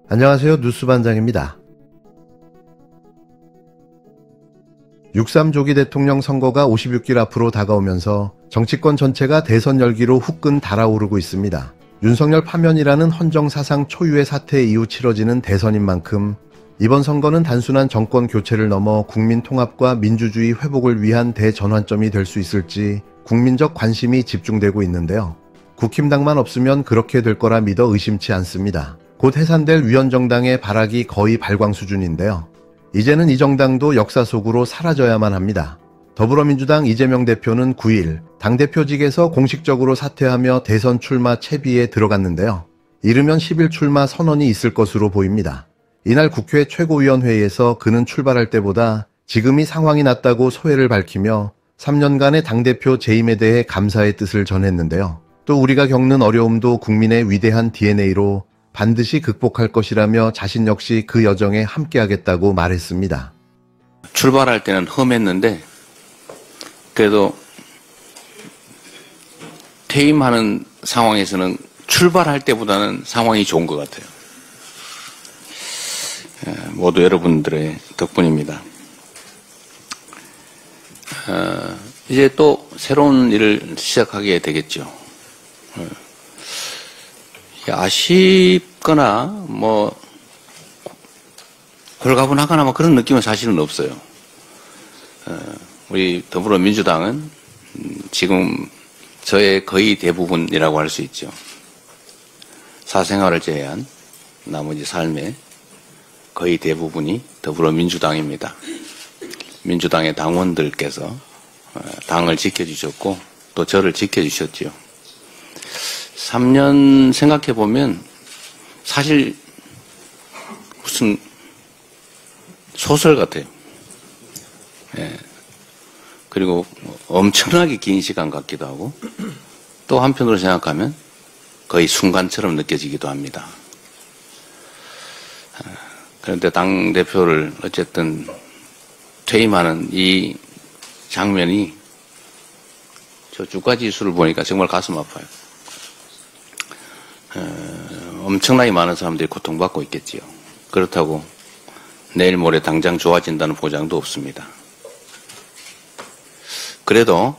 안녕하세요. 뉴스반장입니다. 6.3 조기 대통령 선거가 56일 앞으로 다가오면서 정치권 전체가 대선 열기로 후끈 달아오르고 있습니다. 윤석열 파면이라는 헌정사상 초유의 사태 이후 치러지는 대선인 만큼 이번 선거는 단순한 정권 교체를 넘어 국민 통합과 민주주의 회복을 위한 대전환점이 될 수 있을지 국민적 관심이 집중되고 있는데요. 국힘당만 없으면 그렇게 될 거라 믿어 의심치 않습니다. 곧 해산될 위원정당의 발악이 거의 발광 수준인데요. 이제는 이 정당도 역사 속으로 사라져야만 합니다. 더불어민주당 이재명 대표는 9일 당대표직에서 공식적으로 사퇴하며 대선 출마 채비에 들어갔는데요. 이르면 10일 출마 선언이 있을 것으로 보입니다. 이날 국회 최고위원회의에서 그는 출발할 때보다 지금이 상황이 낫다고 소회를 밝히며 3년간의 당대표 재임에 대해 감사의 뜻을 전했는데요. 또 우리가 겪는 어려움도 국민의 위대한 DNA로 반드시 극복할 것이라며 자신 역시 그 여정에 함께하겠다고 말했습니다. 출발할 때는 험했는데 그래도 퇴임하는 상황에서는 출발할 때보다는 상황이 좋은 것 같아요. 모두 여러분들의 덕분입니다. 이제 또 새로운 일을 시작하게 되겠죠. 아쉽거나 홀가분하거나 그런 느낌은 사실은 없어요. 우리 더불어민주당은 지금 저의 거의 대부분이라고 할 수 있죠. 사생활을 제외한 나머지 삶의 거의 대부분이 더불어민주당입니다. 민주당의 당원들께서 당을 지켜주셨고 또 저를 지켜주셨죠. 3년 생각해보면 사실 무슨 소설 같아요. 그리고 엄청나게 긴 시간 같기도 하고 또 한편으로 생각하면 거의 순간처럼 느껴지기도 합니다. 그런데 당대표를 어쨌든 퇴임하는 이 장면이 저 주가 지수를 보니까 정말 가슴 아파요. 엄청나게 많은 사람들이 고통받고 있겠지요. 그렇다고 내일 모레 당장 좋아진다는 보장도 없습니다. 그래도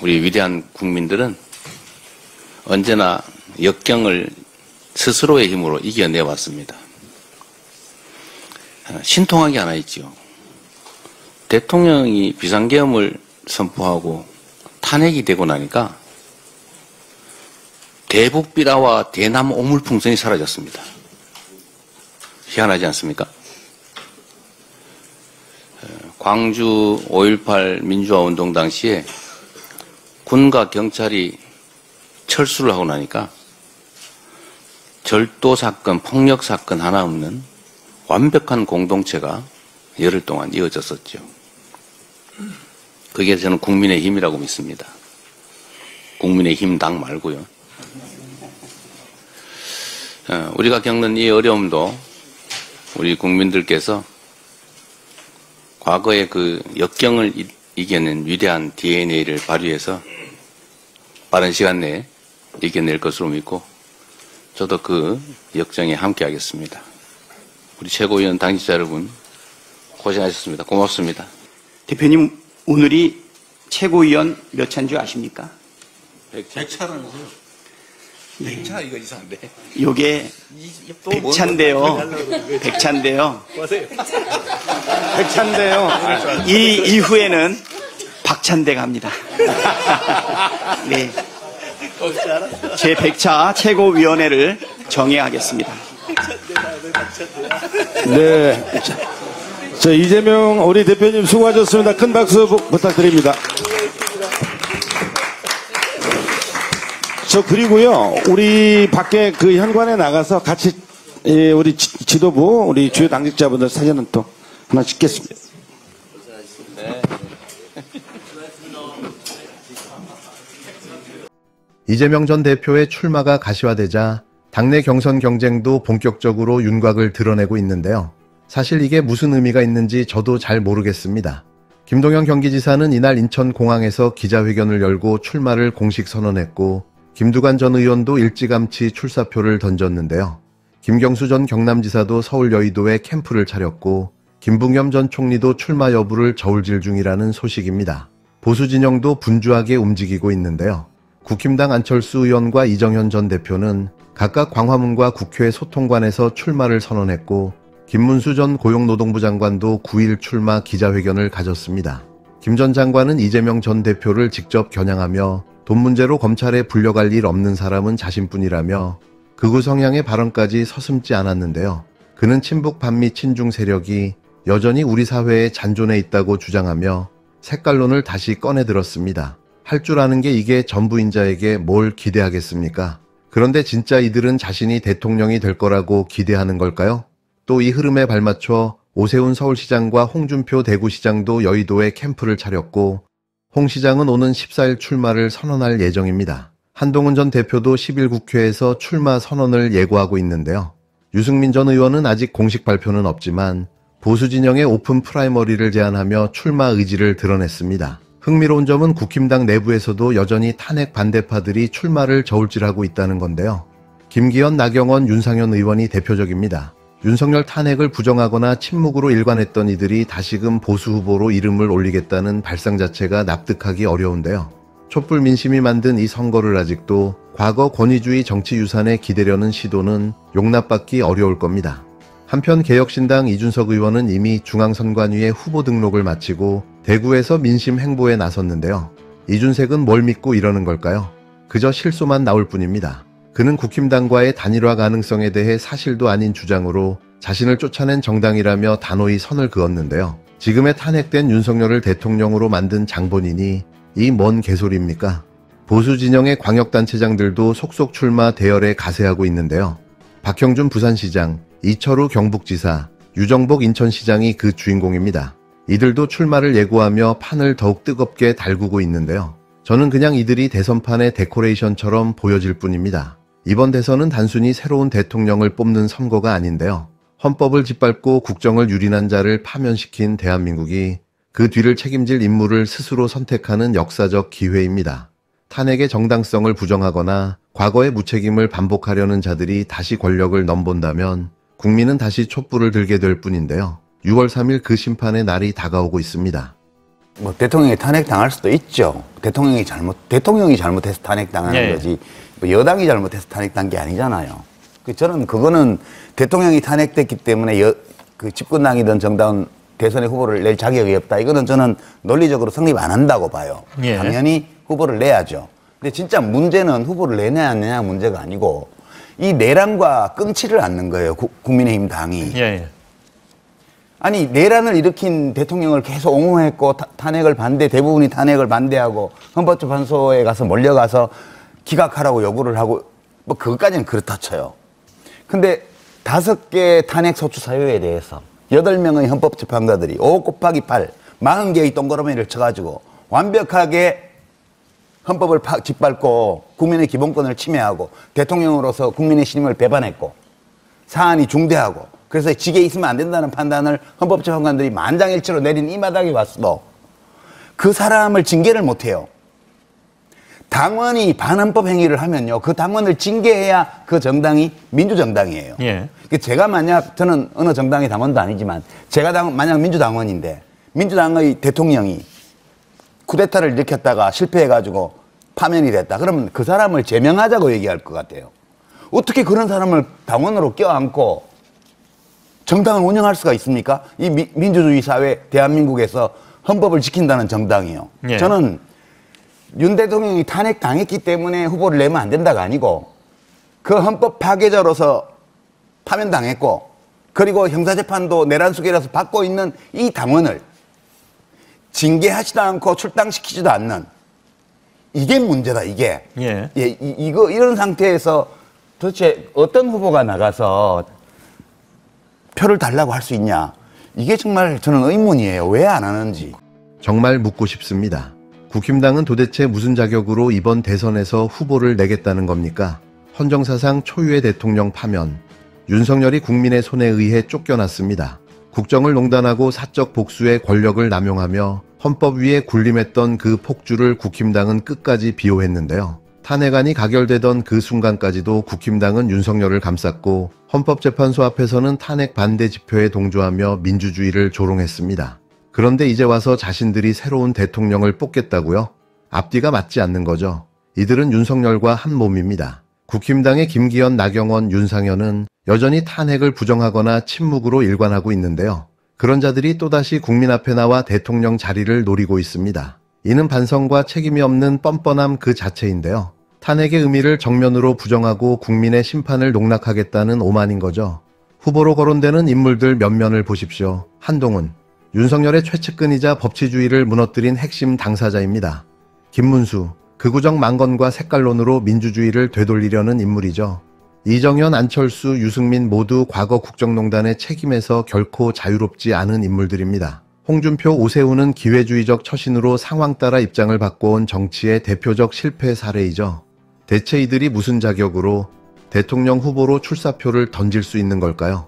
우리 위대한 국민들은 언제나 역경을 스스로의 힘으로 이겨내왔습니다. 신통하게 하나 있죠. 대통령이 비상계엄을 선포하고 탄핵이 되고 나니까 대북비라와 대남 오물풍선이 사라졌습니다. 희한하지 않습니까? 광주 5.18 민주화운동 당시에 군과 경찰이 철수를 하고 나니까 절도사건, 폭력사건 하나 없는 완벽한 공동체가 열흘 동안 이어졌었죠. 그게 저는 국민의힘이라고 믿습니다. 국민의힘당 말고요. 우리가 겪는 이 어려움도 우리 국민들께서 과거의 그 역경을 이겨낸 위대한 DNA를 발휘해서 빠른 시간 내에 이겨낼 것으로 믿고 저도 그 역정에 함께하겠습니다. 우리 최고위원 당직자 여러분 고생하셨습니다. 고맙습니다. 대표님, 오늘이 최고위원 몇 차인 줄 아십니까? 100차라면서요? 100차 이거 이상한데. 요게 100차인데요. 100차인데요. 100차인데요. 이 이후에는 박찬대 갑니다. 네. 제 100차 최고위원회를 정해하겠습니다. 네. 자, 이재명 우리 대표님 수고하셨습니다. 큰 박수 부탁드립니다. 그리고요, 우리 밖에 그 현관에 나가서 같이, 우리 지도부, 우리 주요 당직자분들 사진은 또 하나 찍겠습니다. 이재명 전 대표의 출마가 가시화되자 당내 경선 경쟁도 본격적으로 윤곽을 드러내고 있는데요. 사실 이게 무슨 의미가 있는지 저도 잘 모르겠습니다. 김동연 경기지사는 이날 인천공항에서 기자회견을 열고 출마를 공식 선언했고 김두관 전 의원도 일찌감치 출사표를 던졌는데요. 김경수 전 경남지사도 서울 여의도에 캠프를 차렸고 김붕겸 전 총리도 출마 여부를 저울질 중이라는 소식입니다. 보수 진영도 분주하게 움직이고 있는데요. 국힘당 안철수 의원과 이정현 전 대표는 각각 광화문과 국회 소통관에서 출마를 선언했고 김문수 전 고용노동부 장관도 9일 출마 기자회견을 가졌습니다. 김 전 장관은 이재명 전 대표를 직접 겨냥하며 돈 문제로 검찰에 불려갈 일 없는 사람은 자신뿐이라며 극우 성향의 발언까지 서슴지 않았는데요. 그는 친북 반미 친중 세력이 여전히 우리 사회에 잔존해 있다고 주장하며 색깔론을 다시 꺼내들었습니다. 할 줄 아는 게 이게 전부인 자에게 뭘 기대하겠습니까? 그런데 진짜 이들은 자신이 대통령이 될 거라고 기대하는 걸까요? 또 이 흐름에 발맞춰 오세훈 서울시장과 홍준표 대구시장도 여의도에 캠프를 차렸고 홍 시장은 오는 14일 출마를 선언할 예정입니다. 한동훈 전 대표도 10일 국회에서 출마 선언을 예고하고 있는데요. 유승민 전 의원은 아직 공식 발표는 없지만 보수 진영의 오픈 프라이머리를 제안하며 출마 의지를 드러냈습니다. 흥미로운 점은 국힘당 내부에서도 여전히 탄핵 반대파들이 출마를 저울질하고 있다는 건데요. 김기현, 나경원, 윤상현 의원이 대표적입니다. 윤석열 탄핵을 부정하거나 침묵으로 일관했던 이들이 다시금 보수 후보로 이름을 올리겠다는 발상 자체가 납득하기 어려운데요. 촛불 민심이 만든 이 선거를 아직도 과거 권위주의 정치 유산에 기대려는 시도는 용납받기 어려울 겁니다. 한편 개혁신당 이준석 의원은 이미 중앙선관위에 후보 등록을 마치고 대구에서 민심 행보에 나섰는데요. 이준석은 뭘 믿고 이러는 걸까요? 그저 실소만 나올 뿐입니다. 그는 국힘당과의 단일화 가능성에 대해 사실도 아닌 주장으로 자신을 쫓아낸 정당이라며 단호히 선을 그었는데요. 지금의 탄핵된 윤석열을 대통령으로 만든 장본인이 이 뭔 개소리입니까? 보수 진영의 광역단체장들도 속속 출마 대열에 가세하고 있는데요. 박형준 부산시장, 이철우 경북지사, 유정복 인천시장이 그 주인공입니다. 이들도 출마를 예고하며 판을 더욱 뜨겁게 달구고 있는데요. 저는 그냥 이들이 대선판의 데코레이션처럼 보여질 뿐입니다. 이번 대선은 단순히 새로운 대통령을 뽑는 선거가 아닌데요. 헌법을 짓밟고 국정을 유린한 자를 파면시킨 대한민국이 그 뒤를 책임질 인물을 스스로 선택하는 역사적 기회입니다. 탄핵의 정당성을 부정하거나 과거의 무책임을 반복하려는 자들이 다시 권력을 넘본다면 국민은 다시 촛불을 들게 될 뿐인데요. 6월 3일 그 심판의 날이 다가오고 있습니다. 뭐 대통령이 탄핵당할 수도 있죠. 대통령이 잘못해서 탄핵당하는 거지. 뭐 여당이 잘못해서 탄핵당한 게 아니잖아요. 저는 그거는 대통령이 탄핵됐기 때문에 그 집권당이든 정당은 대선에 후보를 낼 자격이 없다. 이거는 저는 논리적으로 성립 안 한다고 봐요. 당연히 후보를 내야죠. 근데 진짜 문제는 후보를 내냐 안 내냐 문제가 아니고 이 내란과 끊지를 않는 거예요. 국민의힘 당이. 아니 내란을 일으킨 대통령을 계속 옹호했고 탄핵을 대부분이 탄핵을 반대하고 헌법재판소에 가서 몰려가서 기각하라고 요구를 하고 뭐 그것까지는 그렇다 쳐요. 근데 5개 탄핵 소추 사유에 대해서 8명의 헌법재판관들이 5 곱하기 8, 40개의 동그라미를 쳐가지고 완벽하게 헌법을 짓밟고 국민의 기본권을 침해하고 대통령으로서 국민의 신임을 배반했고 사안이 중대하고 그래서 직에 있으면 안 된다는 판단을 헌법재판관들이 만장일치로 내린 이 마당에 왔어도 그 사람을 징계를 못해요. 당원이 반헌법 행위를 하면요. 그 당원을 징계해야 그 정당이 민주정당이에요. 저는 어느 정당의 당원도 아니지만 제가 만약 민주당원인데 민주당의 대통령이 쿠데타를 일으켰다가 실패해가지고 파면이 됐다. 그러면 그 사람을 제명하자고 얘기할 것 같아요. 어떻게 그런 사람을 당원으로 껴안고 정당을 운영할 수가 있습니까? 이 민주주의 사회 대한민국에서 헌법을 지킨다는 정당이요. 저는 윤 대통령이 탄핵당했기 때문에 후보를 내면 안 된다가 아니고 그 헌법 파괴자로서 파면당했고 그리고 형사재판도 내란수계라서 받고 있는 이 당원을 징계하지도 않고 출당시키지도 않는 이게 문제다 이게. 이런 상태에서 도대체 어떤 후보가 나가서 표를 달라고 할 수 있냐. 이게 정말 저는 의문이에요. 왜 안 하는지. 정말 묻고 싶습니다. 국힘당은 도대체 무슨 자격으로 이번 대선에서 후보를 내겠다는 겁니까? 헌정사상 초유의 대통령 파면, 윤석열이 국민의 손에 의해 쫓겨났습니다. 국정을 농단하고 사적 복수의 권력을 남용하며 헌법 위에 군림했던 그 폭주를 국힘당은 끝까지 비호했는데요. 탄핵안이 가결되던 그 순간까지도 국힘당은 윤석열을 감쌌고 헌법재판소 앞에서는 탄핵 반대 집회에 동조하며 민주주의를 조롱했습니다. 그런데 이제 와서 자신들이 새로운 대통령을 뽑겠다고요? 앞뒤가 맞지 않는 거죠. 이들은 윤석열과 한 몸입니다. 국힘당의 김기현, 나경원, 윤상현은 여전히 탄핵을 부정하거나 침묵으로 일관하고 있는데요. 그런 자들이 또다시 국민 앞에 나와 대통령 자리를 노리고 있습니다. 이는 반성과 책임이 없는 뻔뻔함 그 자체인데요. 탄핵의 의미를 정면으로 부정하고 국민의 심판을 농락하겠다는 오만인 거죠. 후보로 거론되는 인물들 몇면을 보십시오. 한동훈, 윤석열의 최측근이자 법치주의를 무너뜨린 핵심 당사자입니다. 김문수, 극우적 망건과 색깔론으로 민주주의를 되돌리려는 인물이죠. 이정현, 안철수, 유승민 모두 과거 국정농단의 책임에서 결코 자유롭지 않은 인물들입니다. 홍준표, 오세훈은 기회주의적 처신으로 상황 따라 입장을 바꿔온 정치의 대표적 실패 사례이죠. 대체 이들이 무슨 자격으로 대통령 후보로 출사표를 던질 수 있는 걸까요?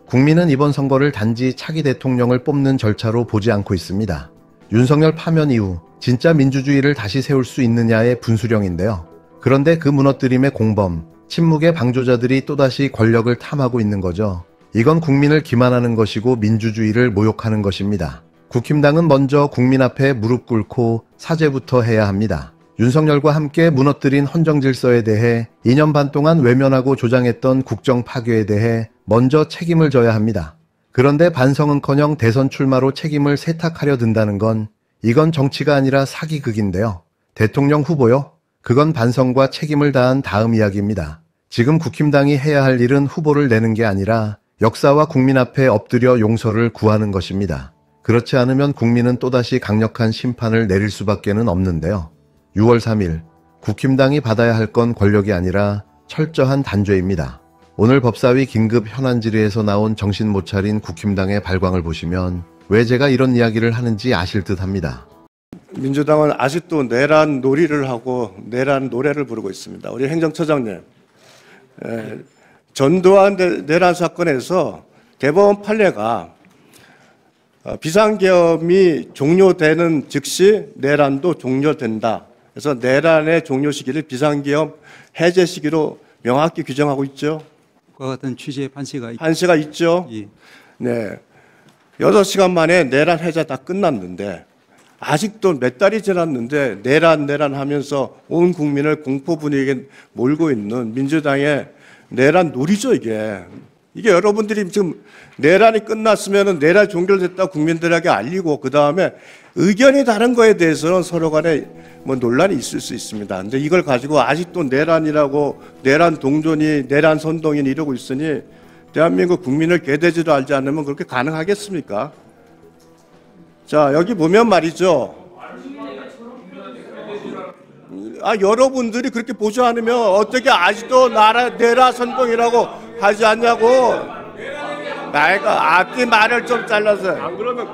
국민은 이번 선거를 단지 차기 대통령을 뽑는 절차로 보지 않고 있습니다. 윤석열 파면 이후 진짜 민주주의를 다시 세울 수 있느냐의 분수령인데요. 그런데 그 무너뜨림의 공범, 침묵의 방조자들이 또다시 권력을 탐하고 있는 거죠. 이건 국민을 기만하는 것이고 민주주의를 모욕하는 것입니다. 국힘당은 먼저 국민 앞에 무릎 꿇고 사죄부터 해야 합니다. 윤석열과 함께 무너뜨린 헌정질서에 대해 2년 반 동안 외면하고 조장했던 국정 파괴에 대해 먼저 책임을 져야 합니다. 그런데 반성은커녕 대선 출마로 책임을 세탁하려 든다는 건 이건 정치가 아니라 사기극인데요. 대통령 후보요? 그건 반성과 책임을 다한 다음 이야기입니다. 지금 국힘당이 해야 할 일은 후보를 내는 게 아니라 역사와 국민 앞에 엎드려 용서를 구하는 것입니다. 그렇지 않으면 국민은 또다시 강력한 심판을 내릴 수밖에는 없는데요. 6월 3일 국힘당이 받아야 할 건 권력이 아니라 철저한 단죄입니다. 오늘 법사위 긴급 현안 질의에서 나온 정신 못 차린 국힘당의 발광을 보시면 왜 제가 이런 이야기를 하는지 아실 듯합니다. 민주당은 아직도 내란 놀이를 하고 내란 노래를 부르고 있습니다. 우리 행정처장님, 전두환 내란 사건에서 대법원 판례가 비상계엄이 종료되는 즉시 내란도 종료된다. 그래서 내란의 종료 시기를 비상계엄 해제 시기로 명확히 규정하고 있죠. 그와 같은 취지의 판시가 판시가 있죠. 예. 네, 6시간 만에 내란 해제 다 끝났는데 아직도 몇 달이 지났는데 내란 하면서 온 국민을 공포 분위기에 몰고 있는 민주당의 내란 놀이죠, 이게. 이게 여러분들이 지금 내란이 끝났으면 내란 종결됐다 국민들에게 알리고 그 다음에 의견이 다른 거에 대해서는 서로 간에 뭐 논란이 있을 수 있습니다. 근데 이걸 가지고 아직도 내란이라고 내란 동존이 내란 선동이 이러고 있으니 대한민국 국민을 개되지도 알지 않으면 그렇게 가능하겠습니까? 자, 여기 보면 말이죠. 여러분들이 그렇게 보지 않으면 어떻게 아직도 내란 선동이라고 하지 않냐고. 내가 앞뒤 말을 좀 잘라서. 안 그러면